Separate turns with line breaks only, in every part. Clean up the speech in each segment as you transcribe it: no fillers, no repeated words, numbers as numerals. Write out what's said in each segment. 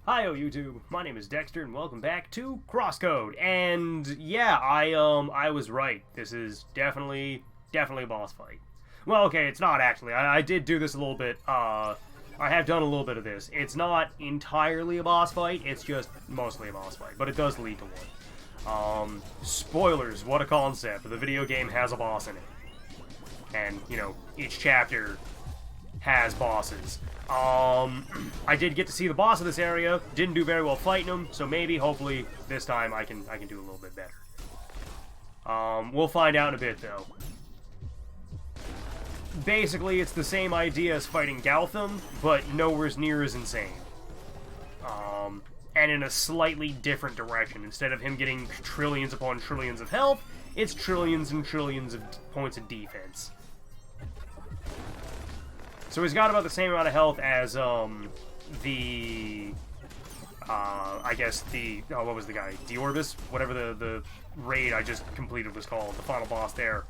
Hi-yo YouTube, my name is Dexter and welcome back to CrossCode. And yeah, I was right. This is definitely a boss fight. Well, okay, it's not actually. I did do this a little bit. I have done a little bit of this. It's not entirely a boss fight, it's just mostly a boss fight, but it does lead to one. Spoilers, what a concept. The video game has a boss in it. And, you know, each chapter has bosses. I did get to see the boss of this area. Didn't do very well fighting him, so maybe, hopefully, this time I can do a little bit better. We'll find out in a bit, though. Basically, it's the same idea as fighting Gautham, but nowhere near as insane. And in a slightly different direction. Instead of him getting trillions upon trillions of health, it's trillions and trillions of points of defense. So he's got about the same amount of health as, I guess what was the guy? Deorbis? Whatever the raid I just completed was called, the final boss there.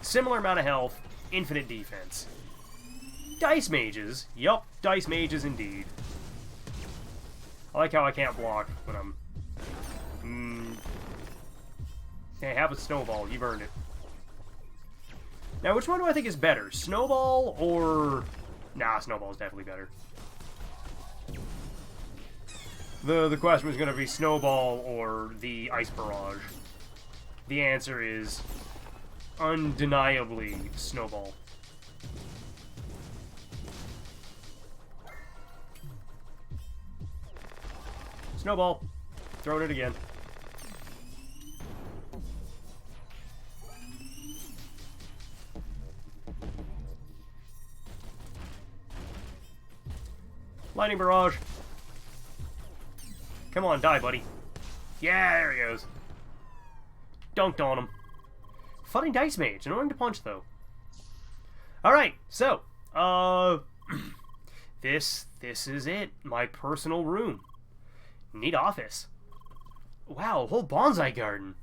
Similar amount of health, infinite defense. Dice mages. Yup, dice mages indeed. I like how I can't block when I'm... Hey, have a snowball, you've earned it. Now, which one do I think is better? Snowball or... Nah, Snowball is definitely better. The question was going to be Snowball or the Ice Barrage. The answer is undeniably Snowball. Snowball. Throwing it again. Lightning Barrage. Come on, die, buddy. Yeah, there he goes. Dunked on him. Funny Dice Mage. Annoying to punch, though. Alright, so, this is it. My personal room. Neat office. Wow, a whole bonsai garden.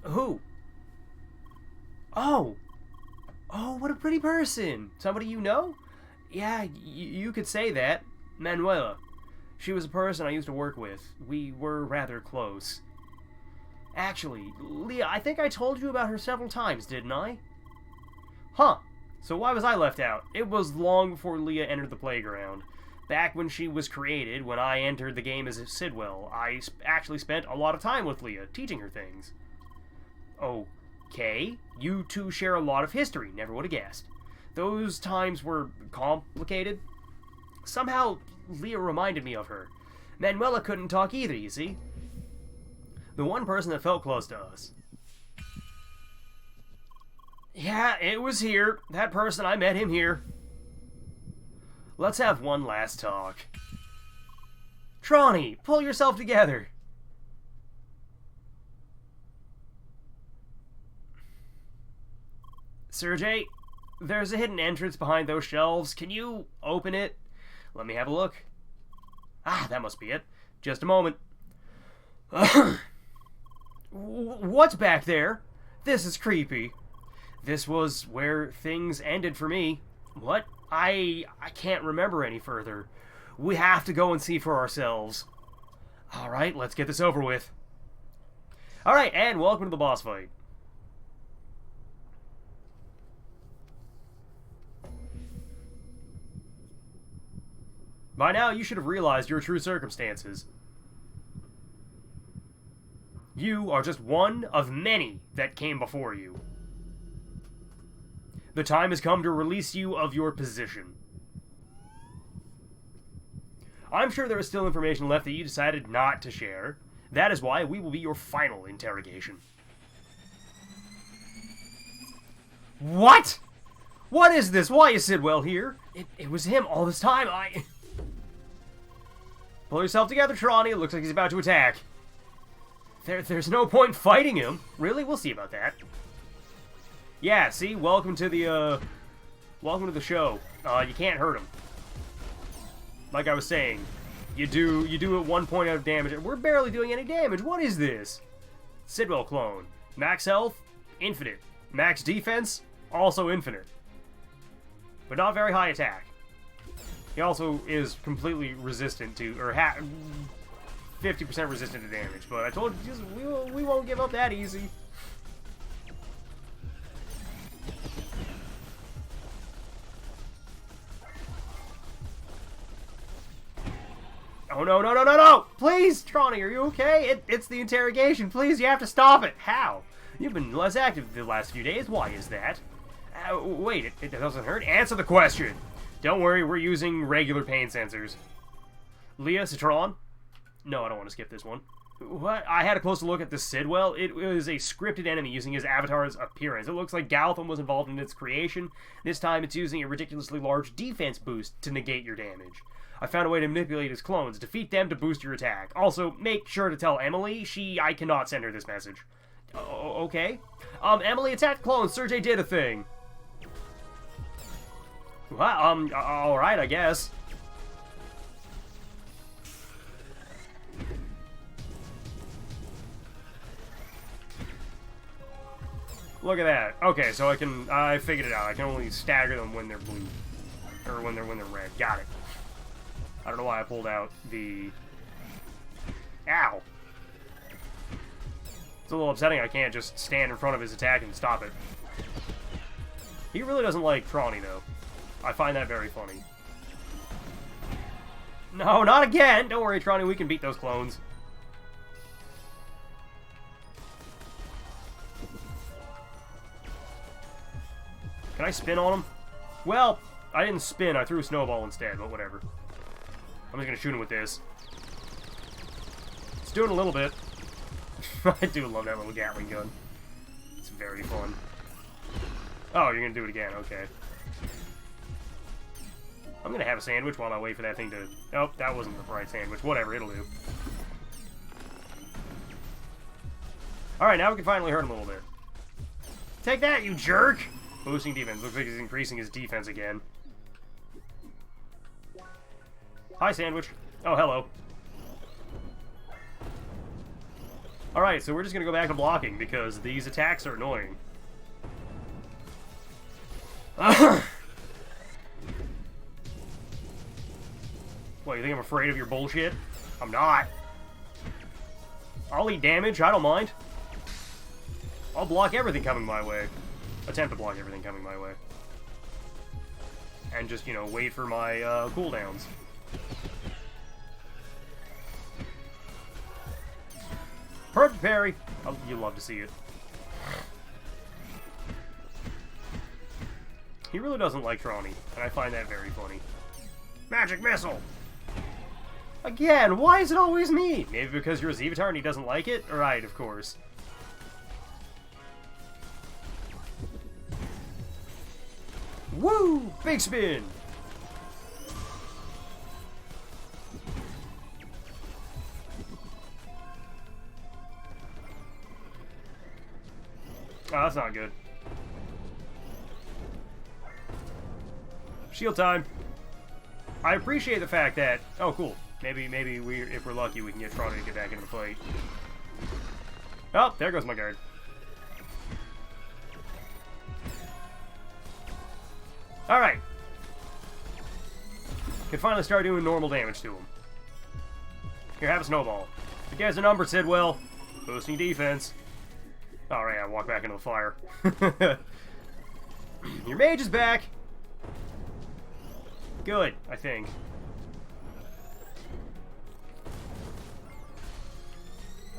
Who? Oh. Oh, what a pretty person. Somebody you know? Yeah, you could say that. Manuela. She was a person I used to work with. We were rather close. Actually, Leah, I think I told you about her several times, didn't I? Huh. So why was I left out? It was long before Leah entered the playground. Back when she was created, when I entered the game as Sidwell, I actually spent a lot of time with Leah, teaching her things. Okay. You two share a lot of history. Never would have guessed. Those times were complicated. Somehow, Leah reminded me of her. Manuela couldn't talk either, you see. The one person that felt close to us. Yeah, it was here. That person, I met him here. Let's have one last talk. Tronny, pull yourself together. Sergey? There's a hidden entrance behind those shelves. Can you open it? Let me have a look. Ah, that must be it. Just a moment. What's back there? This is creepy. This was where things ended for me. What? I can't remember any further. We have to go and see for ourselves. Alright, let's get this over with. Alright, and welcome to the boss fight. By now, you should have realized your true circumstances. You are just one of many that came before you. The time has come to release you of your position. I'm sure there is still information left that you decided not to share. That is why we will be your final interrogation. What? What is this? Why is Sidwell here? It was him all this time. Pull yourself together, Tronny. It looks like he's about to attack. There's no point fighting him. Really? We'll see about that. Yeah, see? Welcome to the show. You can't hurt him. Like I was saying, you do at 1 point of damage. We're barely doing any damage. What is this? Sidwell clone. Max health, infinite. Max defense, also infinite. But not very high attack. He also is completely resistant to, or 50% resistant to damage, but I told you, just, we won't give up that easy. Oh, no, no, no, no, no! Please, Tronny, are you okay? It's the interrogation. Please, you have to stop it. How? You've been less active the last few days. Why is that? Wait, it doesn't hurt? Answer the question. Don't worry, we're using regular pain sensors. Leah, Citron? No, I don't want to skip this one. What? I had a closer look at the Sidwell. It was a scripted enemy using his avatar's appearance. It looks like Galtham was involved in its creation. This time it's using a ridiculously large defense boost to negate your damage. I found a way to manipulate his clones. Defeat them to boost your attack. Also, make sure to tell Emily I cannot send her this message. Okay. Emily attacked clones. Sergey did a thing. Well, alright, I guess. Look at that. Okay, so I figured it out. I can only stagger them when they're blue. Or when they're red. Got it. I don't know why I pulled out the... Ow! It's a little upsetting I can't just stand in front of his attack and stop it. He really doesn't like Tronny, though. I find that very funny. No, not again! Don't worry, Tronny, we can beat those clones. Can I spin on him? Well, I didn't spin, I threw a snowball instead, but whatever. I'm just gonna shoot him with this. It's doing a little bit. I do love that little Gatling gun. It's very fun. Oh, you're gonna do it again, okay. I'm gonna have a sandwich while I wait for that thing to... Oh, that wasn't the right sandwich. Whatever, it'll do. Alright, now we can finally hurt him a little bit. Take that, you jerk! Boosting defense. Looks like he's increasing his defense again. Hi, sandwich. Oh, hello. Alright, so we're just gonna go back to blocking, because these attacks are annoying. What, you think I'm afraid of your bullshit? I'm not. I'll eat damage, I don't mind. I'll block everything coming my way. Attempt to block everything coming my way. And just, you know, wait for my cooldowns. Perfect parry! Oh, you love to see it. He really doesn't like Tronny, and I find that very funny. Magic Missile! Again, why is it always me? Maybe because you're a Zevatar and he doesn't like it? Right, of course. Woo! Big spin! Oh, that's not good. Shield time. I appreciate the fact that... Oh, cool. Maybe if we're lucky, we can get Tronny to get back into the fight. Oh, there goes my guard. Alright. Can finally start doing normal damage to him. Here, have a snowball. You guys are numbered, Sidwell. Boosting defense. Alright, I walk back into the fire. Your mage is back. Good, I think.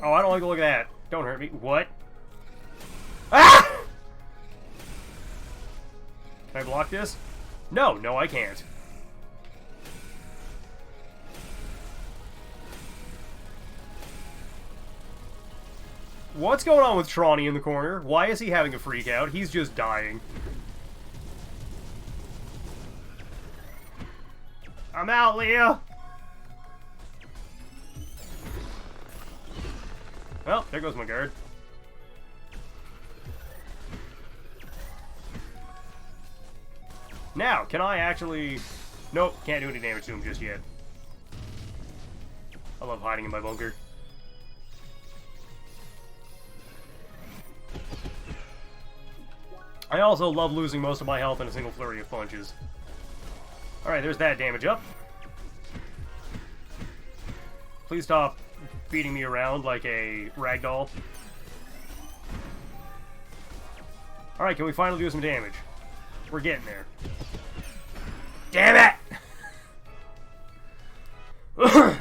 Oh, I don't like the look of that. Don't hurt me. What? Ah! Can I block this? No, no, I can't. What's going on with Tronny in the corner? Why is he having a freak out? He's just dying. I'm out, Leah! Well, there goes my guard. Now, can I actually... Nope, can't do any damage to him just yet. I love hiding in my bunker. I also love losing most of my health in a single flurry of punches. Alright, there's that damage up. Please stop beating me around like a ragdoll. Alright, can we finally do some damage? We're getting there. Damn it!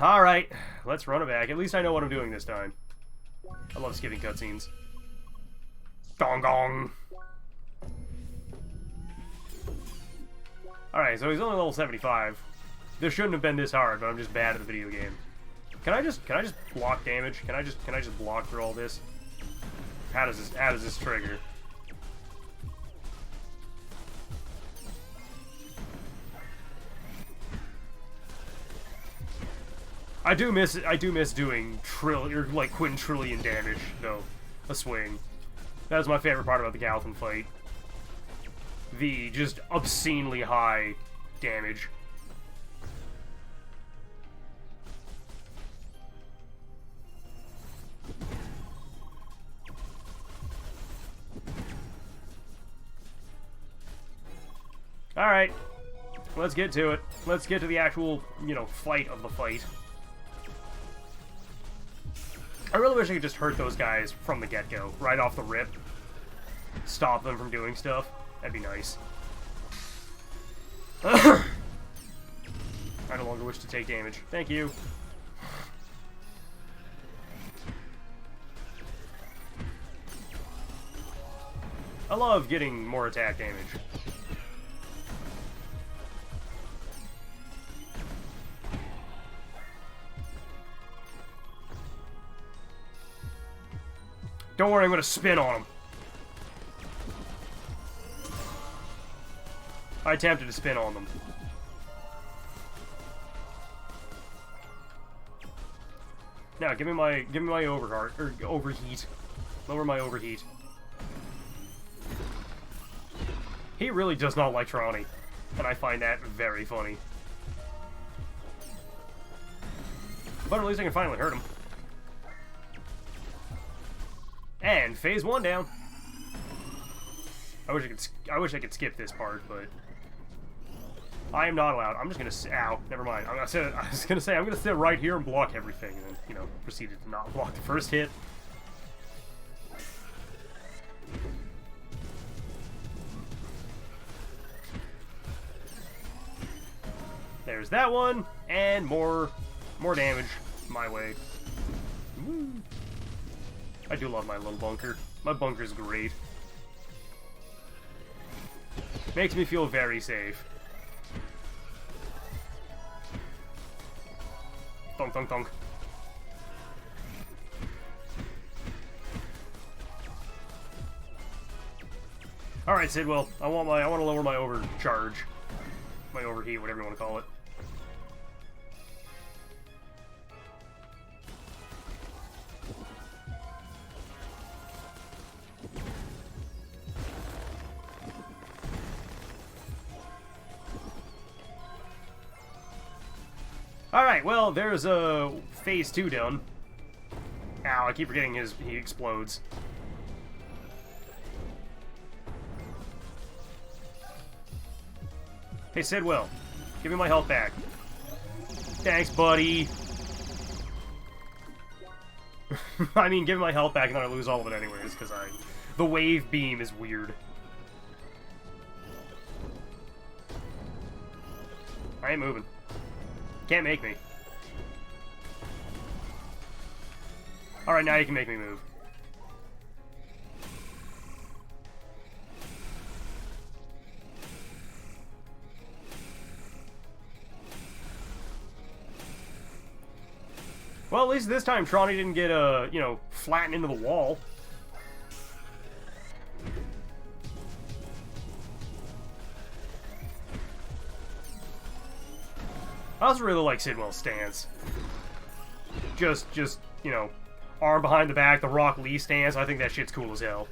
Alright, let's run it back. At least I know what I'm doing this time. I love skipping cutscenes. Gong gong! Alright, so he's only level 75. This shouldn't have been this hard, but I'm just bad at the video game. Can I just block damage? Can I just block through all this? How does this trigger? I do miss doing like quintillion damage though. A swing. That was my favorite part about the Galton fight. The just obscenely high damage. Alright. Let's get to it. Let's get to the actual, fight of the fight. I really wish I could just hurt those guys from the get-go, right off the rip. Stop them from doing stuff. That'd be nice. I no longer wish to take damage. Thank you. I love getting more attack damage. Don't worry, I'm gonna spin on him. I attempted to spin on them. Now, give me my overheat. Lower my overheat. He really does not like Tronny, and I find that very funny. But at least I can finally hurt him. And phase 1 down. I wish I could skip this part, but I am not allowed. I'm just gonna ow, never mind. I was gonna say I'm gonna sit right here and block everything, and then proceeded to not block the first hit. There's that one, and more damage my way. Woo. I do love my little bunker. My bunker's great. Makes me feel very safe. Thunk, thunk, thunk. Alright, Sidwell. I want to lower my overcharge. My overheat, whatever you want to call it. Alright, well, there's a phase 2 done. Ow, I keep forgetting he explodes. Hey, Sidwell, give me my health back. Thanks, buddy. I mean, give me my health back and then I lose all of it anyways, because the wave beam is weird. I ain't moving. Can't make me. Alright, now you can make me move. Well, at least this time Tronny didn't get, flattened into the wall. I also really like Sidwell's stance. Just, arm behind the back, the Rock Lee stance. I think that shit's cool as hell.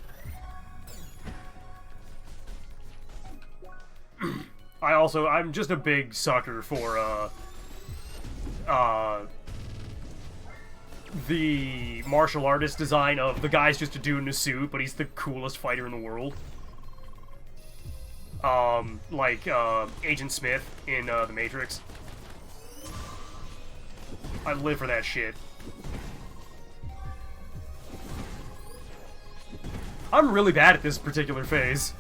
I'm just a big sucker for, the martial artist design of the guy's just a dude in a suit, but he's the coolest fighter in the world. like, Agent Smith in, The Matrix. I live for that shit. I'm really bad at this particular phase.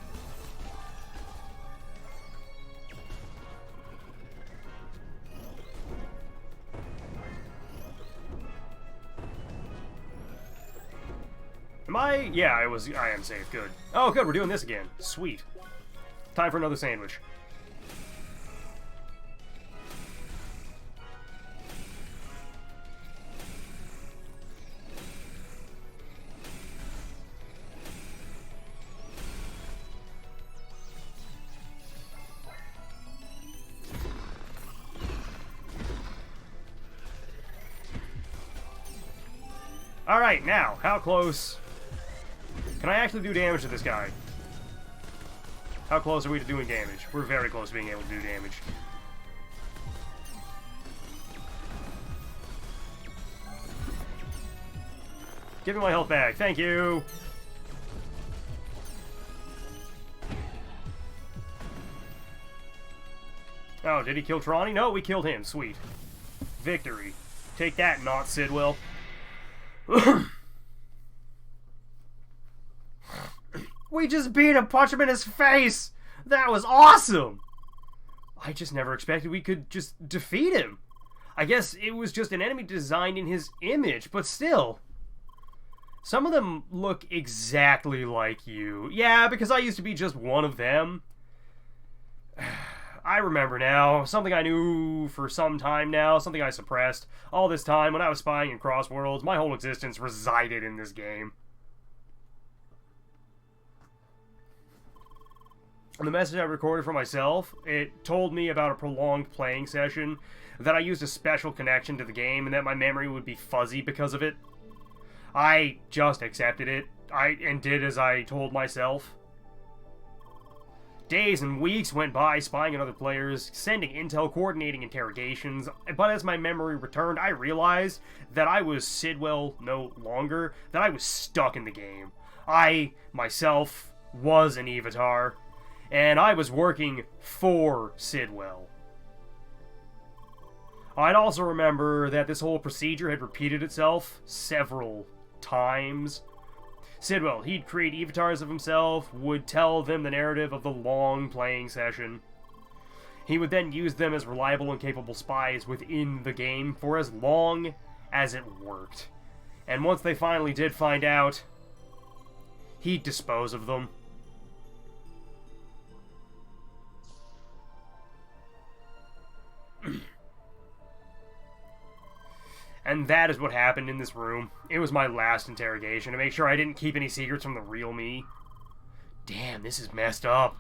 Am I? Yeah, I am safe. Good. Oh, good. We're doing this again. Sweet. Time for another sandwich. Alright, now, how close can I actually do damage to this guy? How close are we to doing damage? We're very close to being able to do damage. Give me my health back. Thank you! Oh, did he kill Trani? No, we killed him. Sweet. Victory. Take that, not Sidwell. We just beat him, punch him in his face! That was awesome! I just never expected we could just defeat him. I guess it was just an enemy designed in his image, but still. Some of them look exactly like you. Yeah, because I used to be just one of them. I remember now. Something I knew for some time now. Something I suppressed. All this time, when I was spying in Crossworlds, my whole existence resided in this game. And the message I recorded for myself, it told me about a prolonged playing session, that I used a special connection to the game, and that my memory would be fuzzy because of it. I just accepted it, and did as I told myself. Days and weeks went by spying on other players, sending intel, coordinating interrogations, but as my memory returned, I realized that I was Sidwell no longer, that I was stuck in the game. I, myself, was an Evitar, and I was working for Sidwell. I'd also remember that this whole procedure had repeated itself several times. Sidwell, he'd create Evatars of himself, would tell them the narrative of the long playing session. He would then use them as reliable and capable spies within the game for as long as it worked. And once they finally did find out, he'd dispose of them. And that is what happened in this room. It was my last interrogation to make sure I didn't keep any secrets from the real me. Damn, this is messed up.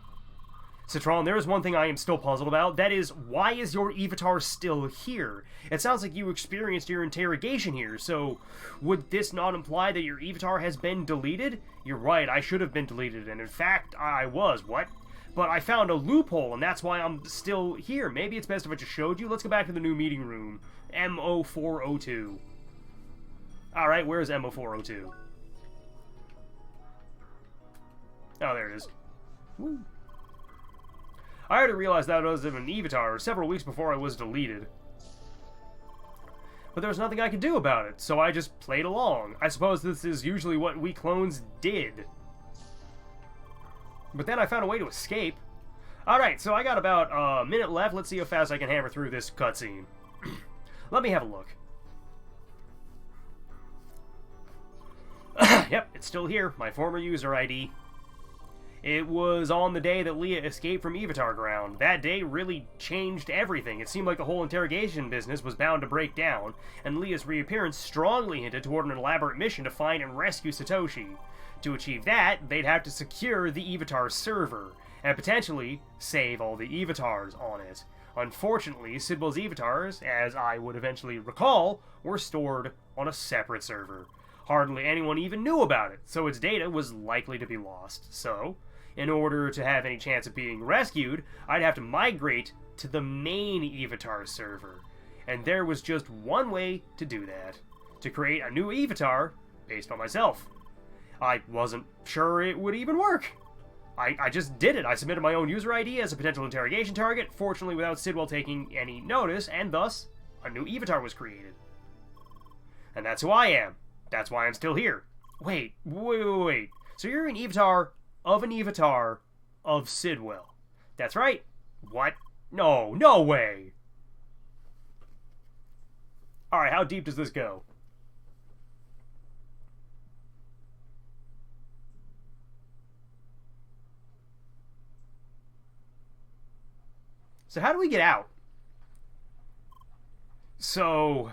Citron, there is one thing I am still puzzled about. That is, why is your Evitar still here? It sounds like you experienced your interrogation here, so would this not imply that your Evitar has been deleted? You're right, I should have been deleted, and in fact, I was. What? But I found a loophole, and that's why I'm still here. Maybe it's best if I just showed you. Let's go back to the new meeting room. MO402. Alright, where's MO402? Oh, there it is. Woo. I already realized that I was an Evitar several weeks before I was deleted. But there was nothing I could do about it, so I just played along. I suppose this is usually what we clones did. But then I found a way to escape. Alright, so I got about a minute left. Let's see how fast I can hammer through this cutscene. Let me have a look. Yep, it's still here. My former user ID. It was on the day that Leah escaped from Evitar Ground. That day really changed everything. It seemed like the whole interrogation business was bound to break down, and Leah's reappearance strongly hinted toward an elaborate mission to find and rescue Satoshi. To achieve that, they'd have to secure the Evitar server, and potentially save all the Evatars on it. Unfortunately, Sidwell's Evatars, as I would eventually recall, were stored on a separate server. Hardly anyone even knew about it, so its data was likely to be lost. So, in order to have any chance of being rescued, I'd have to migrate to the main Evitar server. And there was just one way to do that. To create a new Evitar based on myself. I wasn't sure it would even work. I just did it. I submitted my own user ID as a potential interrogation target, fortunately without Sidwell taking any notice, and thus, a new avatar was created. And that's who I am. That's why I'm still here. Wait. So you're an avatar of Sidwell. That's right. What? No way. Alright, how deep does this go? So how do we get out? So,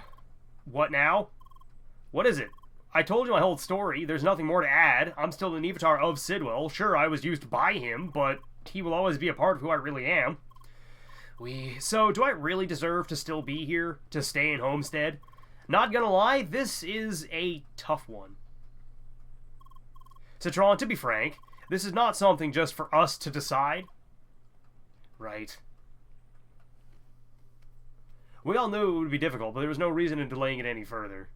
what now? What is it? I told you my whole story. There's nothing more to add. I'm still an avatar of Sidwell. Sure, I was used by him, but he will always be a part of who I really am. So, do I really deserve to still be here? To stay in Homestead? Not gonna lie, this is a tough one. Citron, to be frank, this is not something just for us to decide. Right. We all knew it would be difficult, but there was no reason in delaying it any further.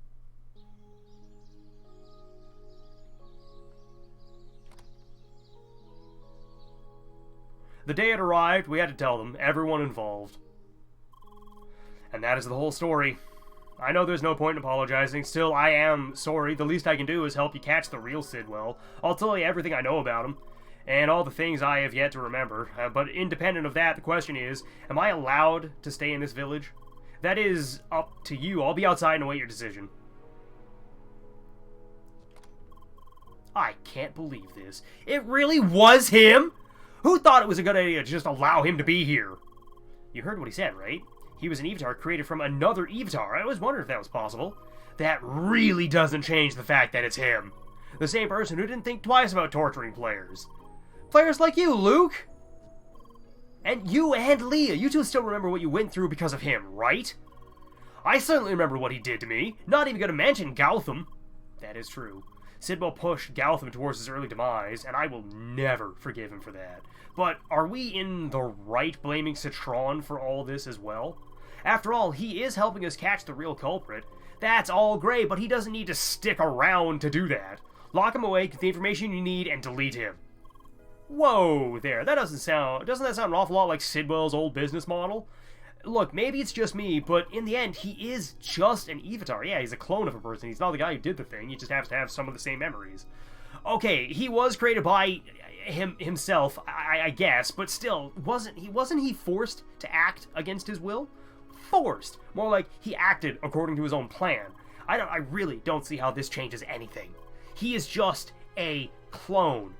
The day it arrived, we had to tell them, everyone involved. And that is the whole story. I know there's no point in apologizing. Still, I am sorry. The least I can do is help you catch the real Sidwell. I'll tell you everything I know about him, and all the things I have yet to remember. But independent of that, the question is, am I allowed to stay in this village? That is up to you. I'll be outside and await your decision. I can't believe this. It really was him? Who thought it was a good idea to just allow him to be here? You heard what he said, right? He was an avatar created from another avatar. I was wondering if that was possible. That really doesn't change the fact that it's him. The same person who didn't think twice about torturing players. Players like you, Luke! And you and Leah, you two still remember what you went through because of him, right? I certainly remember what he did to me. Not even gonna mention Gautham. That is true. Sidwell pushed Gautham towards his early demise, and I will never forgive him for that. But are we in the right blaming Citron for all this as well? After all, he is helping us catch the real culprit. That's all great, but he doesn't need to stick around to do that. Lock him away, get the information you need, and delete him. Whoa there, doesn't that sound an awful lot like Sidwell's old business model? Look, maybe it's just me, but in the end, he is just an avatar. Yeah, he's a clone of a person. He's not the guy who did the thing. He just happens to have some of the same memories. Okay, he was created by himself, I guess, but still, wasn't he forced to act against his will? Forced. More like he acted according to his own plan. I really don't see how this changes anything. He is just a clone.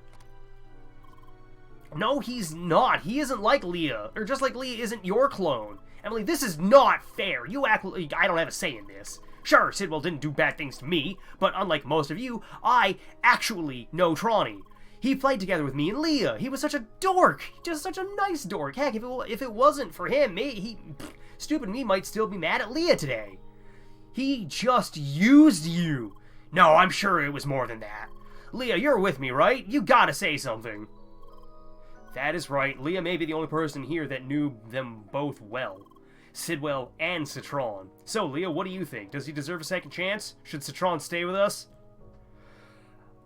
No, he's not. He isn't like Leah, or just like Leah isn't your clone. Emily, this is not fair. You act like I don't have a say in this. Sure, Sidwell didn't do bad things to me, but unlike most of you, I actually know Tronny. He played together with me and Leah. He was such a dork. Just such a nice dork. Heck, if it wasn't for him, stupid me might still be mad at Leah today. He just used you. No, I'm sure it was more than that. Leah, you're with me, right? You gotta say something. That is right. Leah may be the only person here that knew them both well. Sidwell and Citron. So, Leah, what do you think? Does he deserve a second chance? Should Citron stay with us?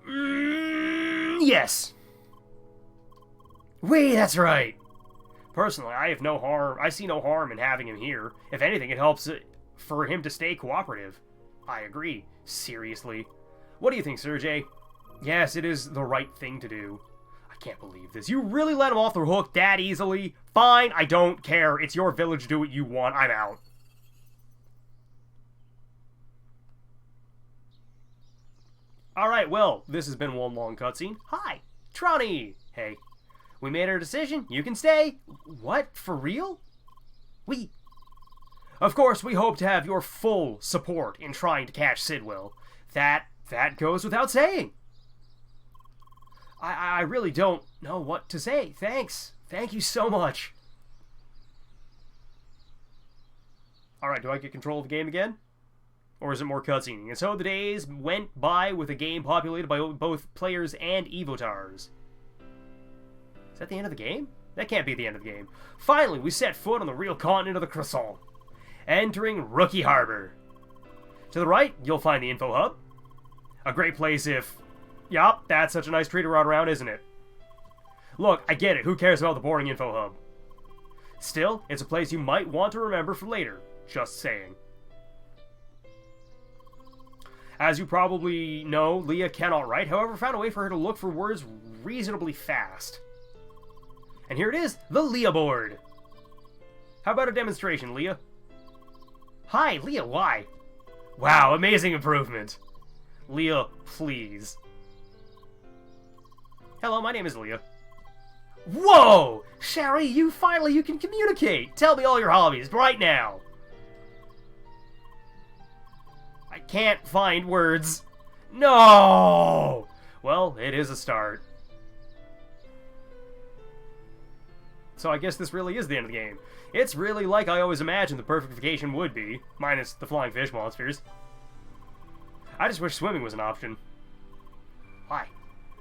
Yes. That's right. Personally, I see no harm in having him here. If anything, it helps for him to stay cooperative. I agree. Seriously. What do you think, Sergey? Yes, it is the right thing to do. I can't believe this. You really let him off the hook that easily? Fine, I don't care. It's your village. Do what you want. I'm out. Alright, well, this has been one long cutscene. Hi, Tronny! Hey, we made our decision. You can stay. What? For real? Of course, we hope to have your full support in trying to catch Sidwell. That goes without saying. I really don't know what to say. Thanks. Thank you so much. Alright, do I get control of the game again? Or is it more cutscening? And so the days went by with a game populated by both players and evotars. Is that the end of the game? That can't be the end of the game. Finally, we set foot on the real continent of the croissant, entering Rookie Harbor. To the right, you'll find the info hub. A great place if... Yup, that's such a nice tree to run around, isn't it? Look, I get it. Who cares about the boring info hub? Still, it's a place you might want to remember for later. Just saying. As you probably know, Leah cannot write, however, found a way for her to look for words reasonably fast. And here it is, the Leah board. How about a demonstration, Leah? Hi, Leah, why? Wow, amazing improvement. Leah, please. Hello, my name is Leah. Whoa! Sherry, you can communicate! Tell me all your hobbies, right now! I can't find words. No! Well, it is a start. So I guess this really is the end of the game. It's really like I always imagined the perfect vacation would be, minus the flying fish monsters. I just wish swimming was an option. Why?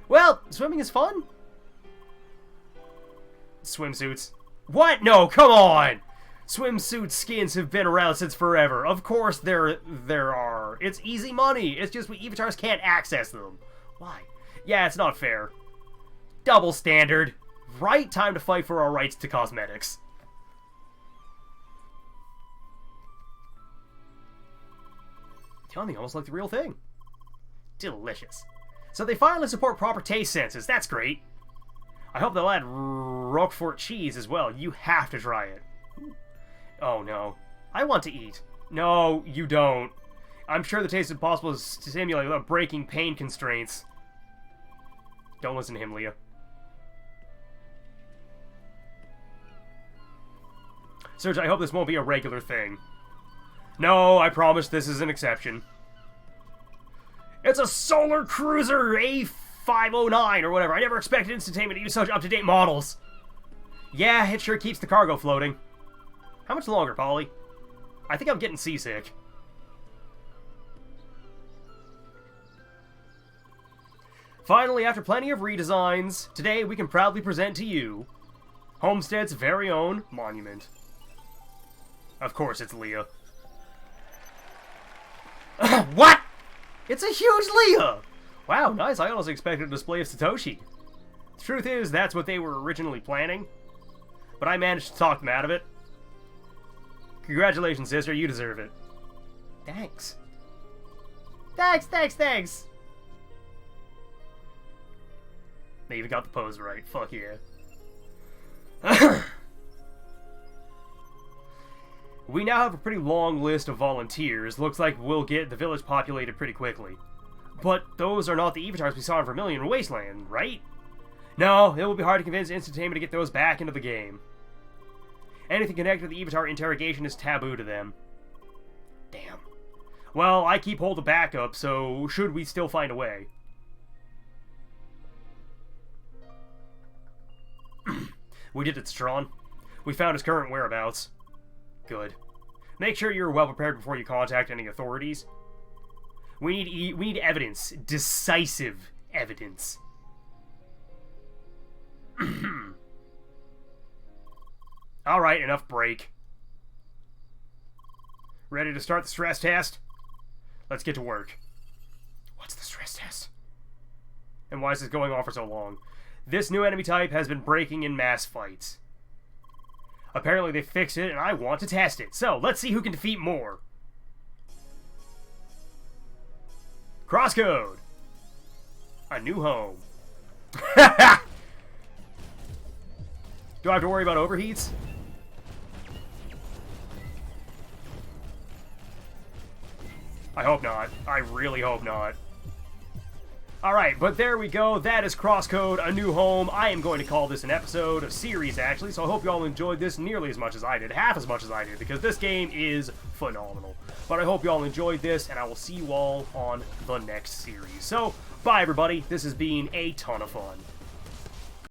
Well, swimming is fun. Swimsuits. What? No, come on! Swimsuit skins have been around since forever. Of course there are. It's easy money. It's just we Evatars can't access them. Why? Yeah, it's not fair. Double standard. Right time to fight for our rights to cosmetics. Yummy, almost like the real thing. Delicious. So they finally support proper taste senses. That's great. I hope they'll add Roquefort cheese as well. You have to try it. Oh no. I want to eat. No, you don't. I'm sure the taste is impossible to simulate without breaking pain constraints. Don't listen to him, Leah. Serge, I hope this won't be a regular thing. No, I promise this is an exception. It's a Solar Cruiser A509 or whatever. I never expected Instantainment to use such up-to-date models. Yeah, it sure keeps the cargo floating. How much longer, Polly? I think I'm getting seasick. Finally, after plenty of redesigns, today we can proudly present to you Homestead's very own monument. Of course it's Leah. What? It's a huge Leah! Wow, nice. I honestly expected a display of Satoshi. The truth is, that's what they were originally planning. But I managed to talk them out of it. Congratulations, sister. You deserve it. Thanks. Thanks. They even got the pose right. Fuck yeah. We now have a pretty long list of volunteers. Looks like we'll get the village populated pretty quickly. But those are not the Evatars we saw in Vermilion Wasteland, right? No, it will be hard to convince Instantainment to get those back into the game. Anything connected to the Evatar interrogation is taboo to them. Damn. Well, I keep hold of backup, so should we still find a way? We did it, Strawn. We found his current whereabouts. Good. Make sure you're well prepared before you contact any authorities. We need evidence. Decisive evidence. Alright, enough break. Ready to start the stress test? Let's get to work. What's the stress test? And why is this going on for so long? This new enemy type has been breaking in mass fights. Apparently they fixed it, and I want to test it. So, let's see who can defeat more. CrossCode. A new home. Do I have to worry about overheats? I hope not. I really hope not. Alright, but there we go. That is CrossCode, A New Home. I am going to call this an episode, a series actually, so I hope you all enjoyed this nearly as much as I did, half as much as I did, because this game is phenomenal. But I hope you all enjoyed this, and I will see you all on the next series. So, bye everybody. This has been a ton of fun.